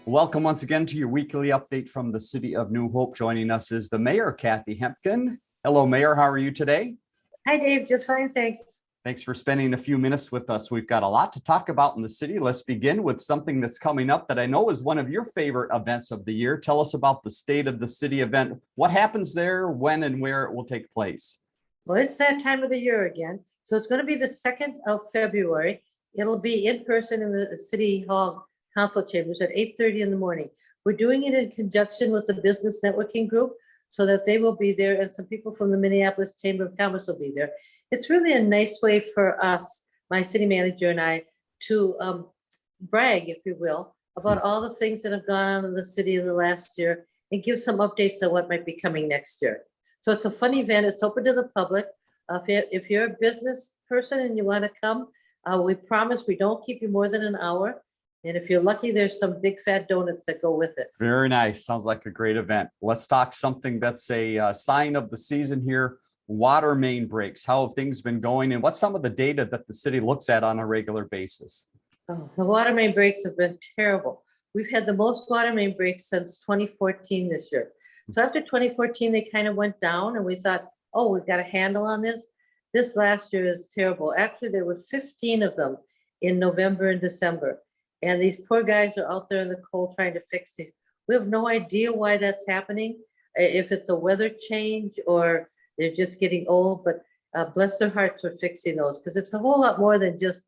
Welcome once again to your weekly update from the city of New Hope. Joining us is the mayor, Kathi Hemken. Hello, Mayor. How are you today? Hi, Dave. Just fine, thanks. Thanks for spending a few minutes with us. We've got a lot to talk about in the city. Let's begin with something that's coming up that I know is one of your favorite events of the year. Tell us about the State of the City event. What happens there, when and where it will take place? Well, it's that time of the year again. So it's going to be the 2nd of February. It'll be in person in the City Hall Council Chambers at 8:30 in the morning. We're doing it in conjunction with the Business Networking Group so that they will be there, and some people from the Minneapolis Chamber of Commerce will be there. It's really a nice way for us, my city manager and I, to brag, if you will, about all the things that have gone on in the city in the last year and give some updates on what might be coming next year. So it's a fun event. It's open to the public. If you're a business person and you want to come, we promise we don't keep you more than an hour. And if you're lucky, there's some big fat donuts that go with it. Very nice. Sounds like a great event. Let's talk something that's a sign of the season here. Water main breaks. How have things been going? And what's some of the data that the city looks at on a regular basis? Oh, the water main breaks have been terrible. We've had the most water main breaks since 2014 this year. So after 2014, they kind of went down and we thought, oh, we've got a handle on this. This last year is terrible. Actually, there were 15 of them in November and December. And these poor guys are out there in the cold trying to fix these. We have no idea why that's happening, if it's a weather change or they're just getting old, but bless their hearts for fixing those, because it's a whole lot more than just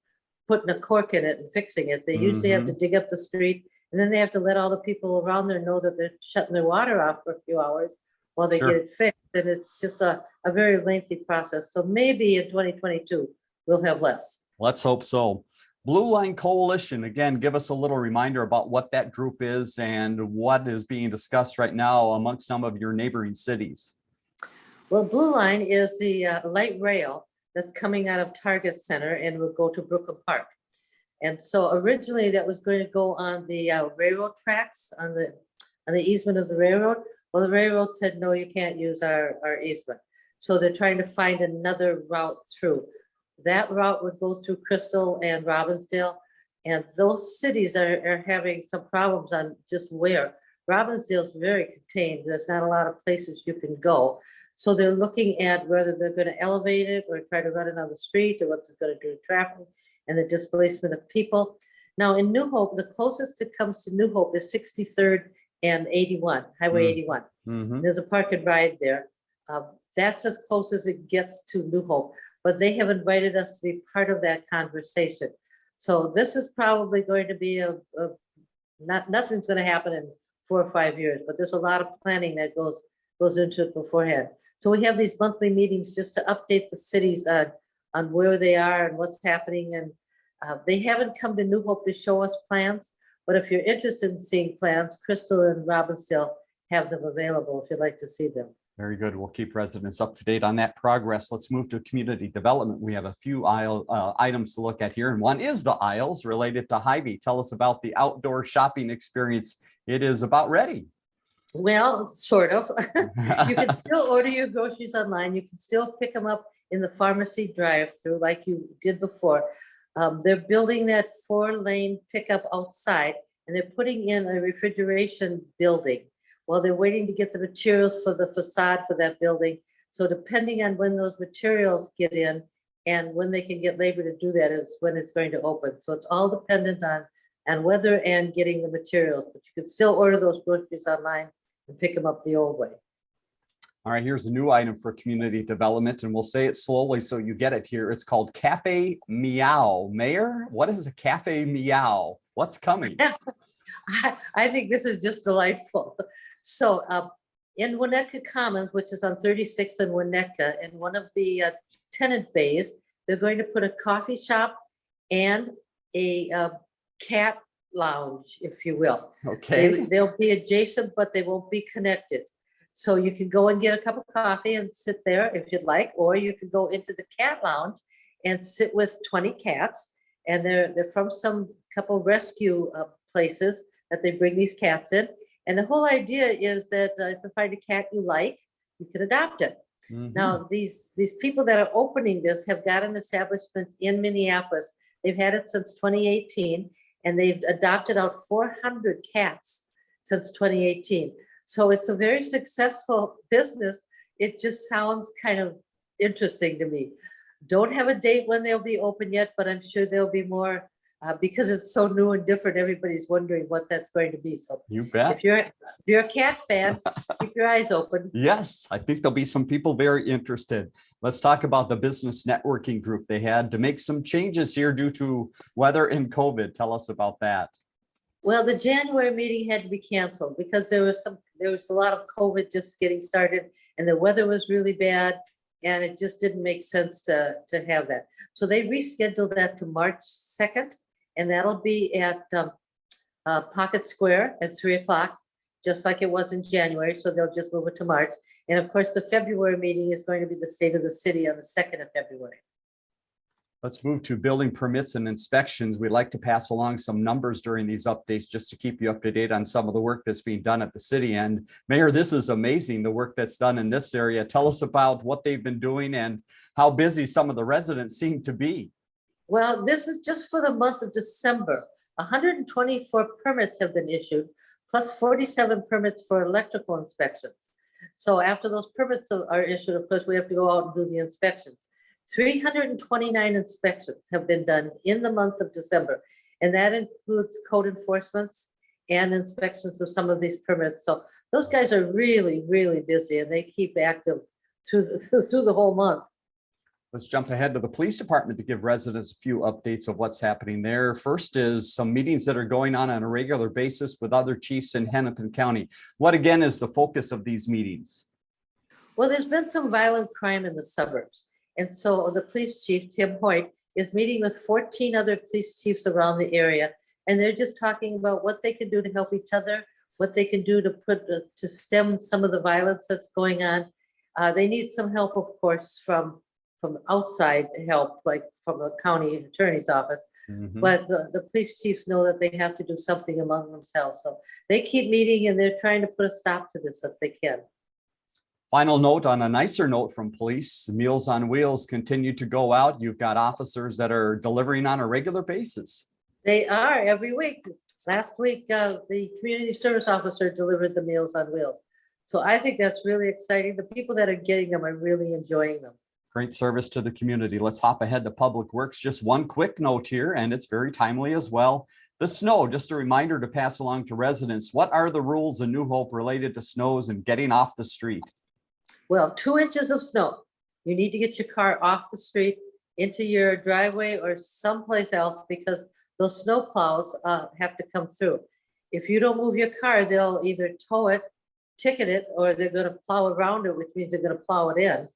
putting a cork in it and fixing it. They usually have to dig up the street, and then they have to let all the people around there know that they're shutting their water off for a few hours while they get it fixed. And it's just a very lengthy process. So maybe in 2022, we'll have less. Let's hope so. Blue Line Coalition, again, give us a little reminder about what that group is and what is being discussed right now amongst some of your neighboring cities. Well, Blue Line is the light rail that's coming out of Target Center and will go to Brooklyn Park. And so originally that was going to go on the railroad tracks on the easement of the railroad. Well, the railroad said, no, you can't use our easement. So they're trying to find another route through. That route would go through Crystal and Robbinsdale. And those cities are having some problems on just where. Robbinsdale is very contained. There's not a lot of places you can go. So they're looking at whether they're going to elevate it or try to run it on the street, or what's it going to do to traffic and the displacement of people. Now in New Hope, the closest it comes to New Hope is 63rd and 81, Highway 81. There's a park and ride there. That's as close as it gets to New Hope, but they have invited us to be part of that conversation. So this is probably going to be nothing's going to happen in 4 or 5 years, but there's a lot of planning that goes into it beforehand. So we have these monthly meetings just to update the cities on where they are and what's happening. And they haven't come to New Hope to show us plans, but if you're interested in seeing plans, Crystal and Robbinsdale have them available if you'd like to see them. Very good. We'll keep residents up to date on that progress. Let's move to community development. We have a few items to look at here, and one is the aisles related to Hy-Vee. Tell us about the outdoor shopping experience. It is about ready. Well, sort of. You can still order your groceries online. You can still pick them up in the pharmacy drive-through like you did before. They're building that 4-lane pickup outside, and they're putting in a refrigeration building while they're waiting to get the materials for the facade for that building. So depending on when those materials get in and when they can get labor to do that is when it's going to open. So it's all dependent on weather and getting the materials, but you can still order those groceries online and pick them up the old way. All right, here's a new item for community development, and we'll say it slowly so you get it here. It's called Cafe Meow. Mayor, what is a Cafe Meow? What's coming? I think this is just delightful. So in Winnetka Commons, which is on 36th and Winnetka, in one of the tenant bays, they're going to put a coffee shop and a cat lounge, if you will. Okay. They'll be adjacent, but they won't be connected. So you can go and get a cup of coffee and sit there if you'd like, or you can go into the cat lounge and sit with 20 cats. And they're from some couple rescue places that they bring these cats in. And the whole idea is that if you find a cat you like, you can adopt it. Now, these people that are opening this have got an establishment in Minneapolis. They've had it since 2018, and they've adopted out 400 cats since 2018. So it's a very successful business. It just sounds kind of interesting to me. Don't have a date when they'll be open yet, but I'm sure there'll be more because it's so new and different. Everybody's wondering what that's going to be. So You bet. if you're a cat fan, keep your eyes open. Yes, I think there'll be some people very interested. Let's talk about the business networking group. They had to make some changes here due to weather and COVID. Tell us about that. Well, the January meeting had to be canceled because there was a lot of COVID just getting started, and the weather was really bad, and it just didn't make sense to have that. So they rescheduled that to March 2nd, and that'll be at Pocket Square at 3:00, just like it was in January. So they'll just move it to March. And of course, the February meeting is going to be the State of the City on the 2nd of February. Let's move to building permits and inspections. We'd like to pass along some numbers during these updates just to keep you up to date on some of the work that's being done at the city end. Mayor, this is amazing, the work that's done in this area. Tell us about what they've been doing and how busy some of the residents seem to be. Well, this is just for the month of December. 124 permits have been issued, plus 47 permits for electrical inspections. So after those permits are issued, of course, we have to go out and do the inspections. 329 inspections have been done in the month of December, and that includes code enforcements and inspections of some of these permits. So those guys are really, really busy, and they keep active through the whole month. Let's jump ahead to the police department to give residents a few updates of what's happening there. First is some meetings that are going on a regular basis with other chiefs in Hemken County. What again is the focus of these meetings? Well, there's been some violent crime in the suburbs. And so the police chief, Tim Hoyt, is meeting with 14 other police chiefs around the area. And they're just talking about what they can do to help each other, what they can do to stem some of the violence that's going on. They need some help, of course, from outside help, like from the county attorney's office. Mm-hmm. But the police chiefs know that they have to do something among themselves. So they keep meeting, and they're trying to put a stop to this if they can. Final note on a nicer note from police, Meals on Wheels continue to go out. You've got officers that are delivering on a regular basis. They are every week. Last week, the community service officer delivered the Meals on Wheels. So I think that's really exciting. The people that are getting them are really enjoying them. Great service to the community. Let's hop ahead to Public Works. Just one quick note here, and it's very timely as well. The snow, just a reminder to pass along to residents. What are the rules in New Hope related to snows and getting off the street? Well, 2 inches of snow. You need to get your car off the street into your driveway or someplace else because those snow plows have to come through. If you don't move your car, they'll either tow it, ticket it, or they're going to plow around it, which means they're going to plow it in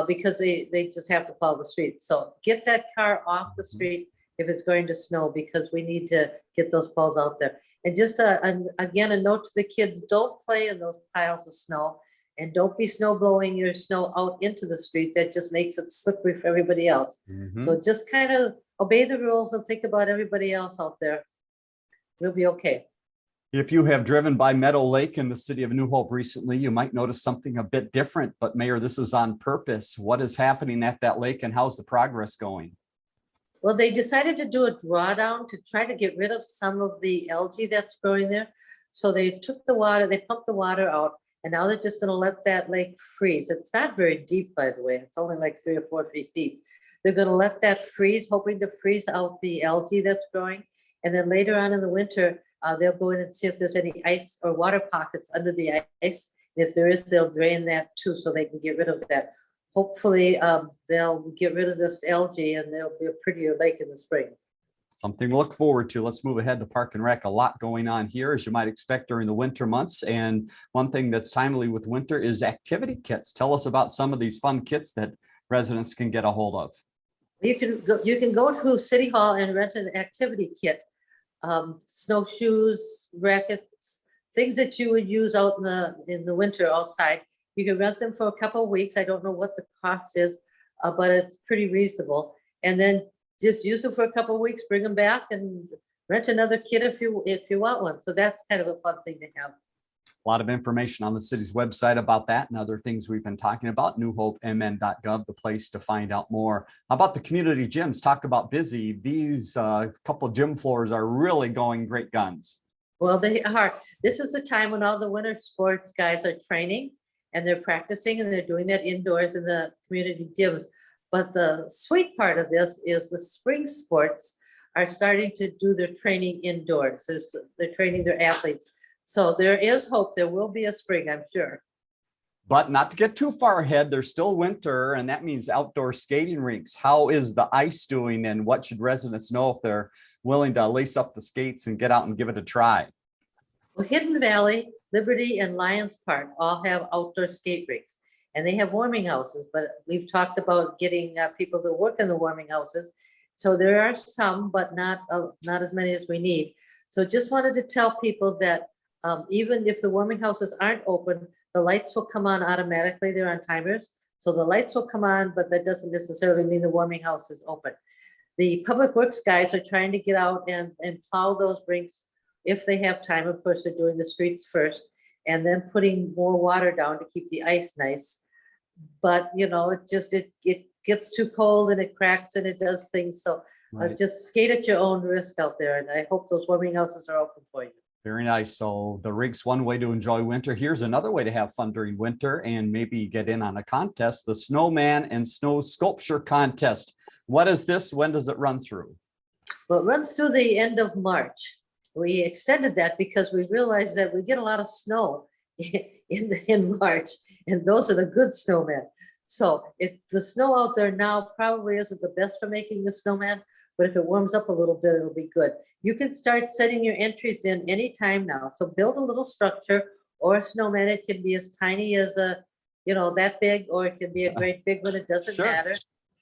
because they just have to plow the street. So get that car off the street if it's going to snow because we need to get those plows out there. And just again, a note to the kids, don't play in those piles of snow. And don't be snow blowing your snow out into the street. That just makes it slippery for everybody else. Mm-hmm. So just kind of obey the rules and think about everybody else out there. We'll be okay. If you have driven by Meadow Lake in the city of New Hope recently, you might notice something a bit different. But Mayor, this is on purpose. What is happening at that lake and how's the progress going? Well, they decided to do a drawdown to try to get rid of some of the algae that's growing there. So they took the water, they pumped the water out. And now they're just going to let that lake freeze. It's not very deep, by the way. It's only like 3 or 4 feet deep. They're going to let that freeze, hoping to freeze out the algae that's growing. And then later on in the winter, they'll go in and see if there's any ice or water pockets under the ice. And if there is, they'll drain that too so they can get rid of that. Hopefully, they'll get rid of this algae and there'll be a prettier lake in the spring. Something to look forward to. Let's move ahead to Park and Rec. A lot going on here, as you might expect during the winter months. And one thing that's timely with winter is activity kits. Tell us about some of these fun kits that residents can get a hold of. You can go to City Hall and rent an activity kit. Snowshoes, rackets, things that you would use out in the winter outside. You can rent them for a couple of weeks. I don't know what the cost is, but it's pretty reasonable. And then just use them for a couple of weeks, bring them back and rent another kit if you want one. So that's kind of a fun thing to have. A lot of information on the city's website about that and other things we've been talking about. newhopemn.gov, the place to find out more. How about the community gyms? Talk about busy. These couple gym floors are really going great guns. Well, they are. This is the time when all the winter sports guys are training and they're practicing, and they're doing that indoors in the community gyms. But the sweet part of this is the spring sports are starting to do their training indoors. So they're training their athletes. So there is hope. There will be a spring, I'm sure. But not to get too far ahead, there's still winter, and that means outdoor skating rinks. How is the ice doing, and what should residents know if they're willing to lace up the skates and get out and give it a try? Well, Hidden Valley, Liberty, and Lions Park all have outdoor skate rinks, and they have warming houses, but we've talked about getting people to work in the warming houses. So there are some, but not as many as we need. So just wanted to tell people that even if the warming houses aren't open, the lights will come on automatically. They're on timers. So the lights will come on, but that doesn't necessarily mean the warming house is open. The public works guys are trying to get out and plow those rinks if they have time. Of course, they're doing the streets first and then putting more water down to keep the ice nice. But, you know, it gets too cold and it cracks and it does things. So Right. just skate at your own risk out there. And I hope those warming houses are open for you. Very nice. So the rink's one way to enjoy winter. Here's another way to have fun during winter and maybe get in on a contest, the Snowman and Snow Sculpture Contest. What is this? When does it run through? Well, it runs through the end of March. We extended that because we realized that we get a lot of snow in March, and those are the good snowmen. So the snow out there now probably isn't the best for making the snowman, but if it warms up a little bit, it'll be good. You can start setting your entries in anytime now. So build a little structure or a snowman. It can be as tiny as that big, or it can be a great big one. It doesn't Sure. matter.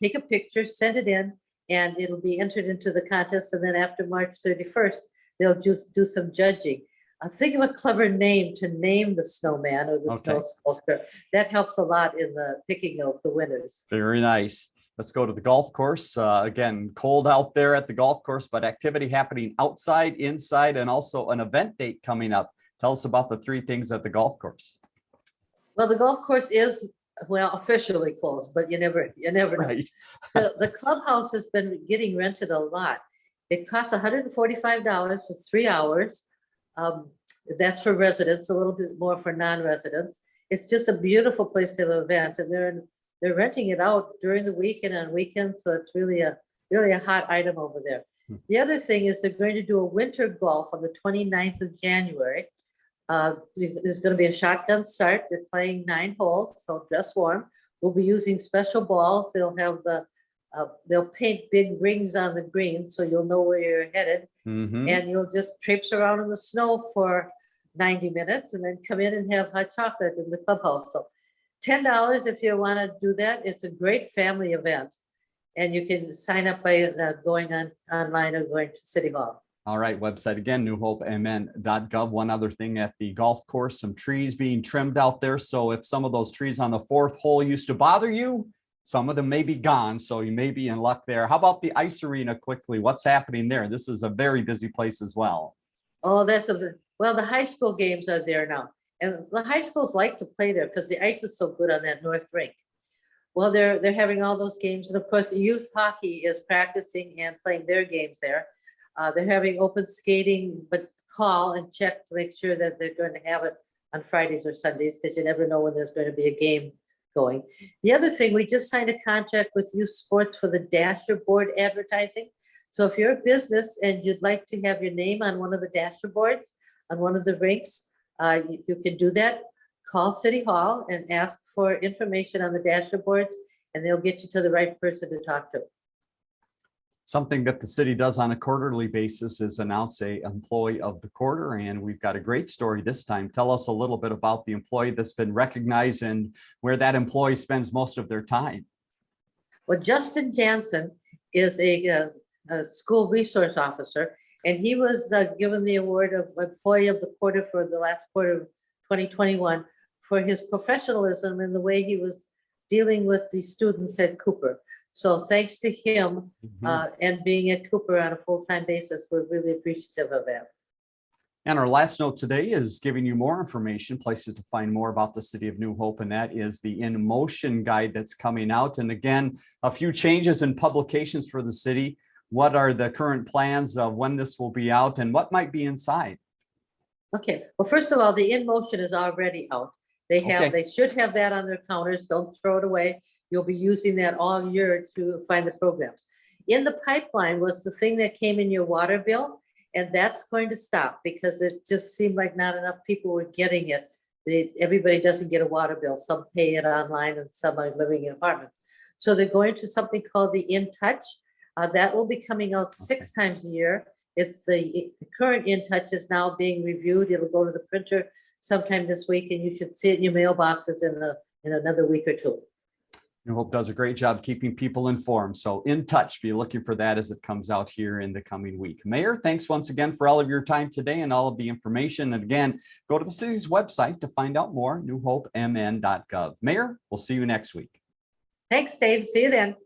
Take a picture, send it in, and it'll be entered into the contest. And then after March 31st, they'll just do some judging. Think of a clever name to name the snowman or the snow sculpture. That helps a lot in the picking of the winners. Very nice. Let's go to the golf course. Again, cold out there at the golf course, but activity happening outside, inside, and also an event date coming up. Tell us about the three things at the golf course. Well, the golf course is, officially closed, but you never know. Right. The clubhouse has been getting rented a lot. It costs $145 for 3 hours. That's for residents, a little bit more for non-residents. It's just a beautiful place to have an event, and they're renting it out during the week and on weekends. So it's really a hot item over there. The other thing is they're going to do a winter golf on the 29th of January. There's going to be a shotgun start. They're playing 9 holes, so dress warm. We'll be using special balls. They'll paint big rings on the green so you'll know where you're headed. Mm-hmm. And you'll just traipse around in the snow for 90 minutes and then come in and have hot chocolate in the clubhouse. So $10 if you want to do that. It's a great family event. And you can sign up by going online or going to City Hall. All right, website again, newhopemn.gov. One other thing at the golf course, some trees being trimmed out there. So if some of those trees on the 4th hole used to bother you, some of them may be gone, so you may be in luck there. How about the ice arena quickly? What's happening there? This is a very busy place as well. Oh, the high school games are there now. And the high schools like to play there because the ice is so good on that north rink. Well, they're having all those games. And of course, youth hockey is practicing and playing their games there. They're having open skating, but call and check to make sure that they're going to have it on Fridays or Sundays, because you never know when there's going to be a game going. The other thing, we just signed a contract with Youth Sports for the Dasher board advertising. So if you're a business and you'd like to have your name on one of the Dasher boards, on one of the rinks, you can do that. Call City Hall and ask for information on the Dasher boards, and they'll get you to the right person to talk to. Something that the city does on a quarterly basis is announce a employee of the quarter, and we've got a great story this time. Tell us a little bit about the employee that's been recognized and where that employee spends most of their time. Well, Justin Jansen is a school resource officer, and he was given the award of Employee of the Quarter for the last quarter of 2021 for his professionalism and the way he was dealing with the students at Cooper. So thanks to him and being at Cooper on a full-time basis, we're really appreciative of that. And our last note today is giving you more information, places to find more about the city of New Hope, and that is the Inmotion guide that's coming out. And again, a few changes in publications for the city. What are the current plans of when this will be out and what might be inside? Okay, well, first of all, the Inmotion is already out. They Okay. they should have that on their counters. Don't throw it away. You'll be using that all year to find the programs. In the pipeline was the thing that came in your water bill, and that's going to stop because it just seemed like not enough people were getting it. Everybody doesn't get a water bill. Some pay it online and some are living in apartments. So they're going to something called the In Touch. That will be coming out 6 times a year. It's the current In Touch is now being reviewed. It'll go to the printer sometime this week, and you should see it in your mailboxes in another week or two. New Hope does a great job keeping people informed. So In Touch, be looking for that as it comes out here in the coming week. Mayor, thanks once again for all of your time today and all of the information. And again, go to the city's website to find out more, newhopemn.gov. Mayor, we'll see you next week. Thanks, Dave. See you then.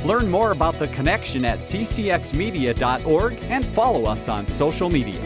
Learn more about The Connection at ccxmedia.org and follow us on social media.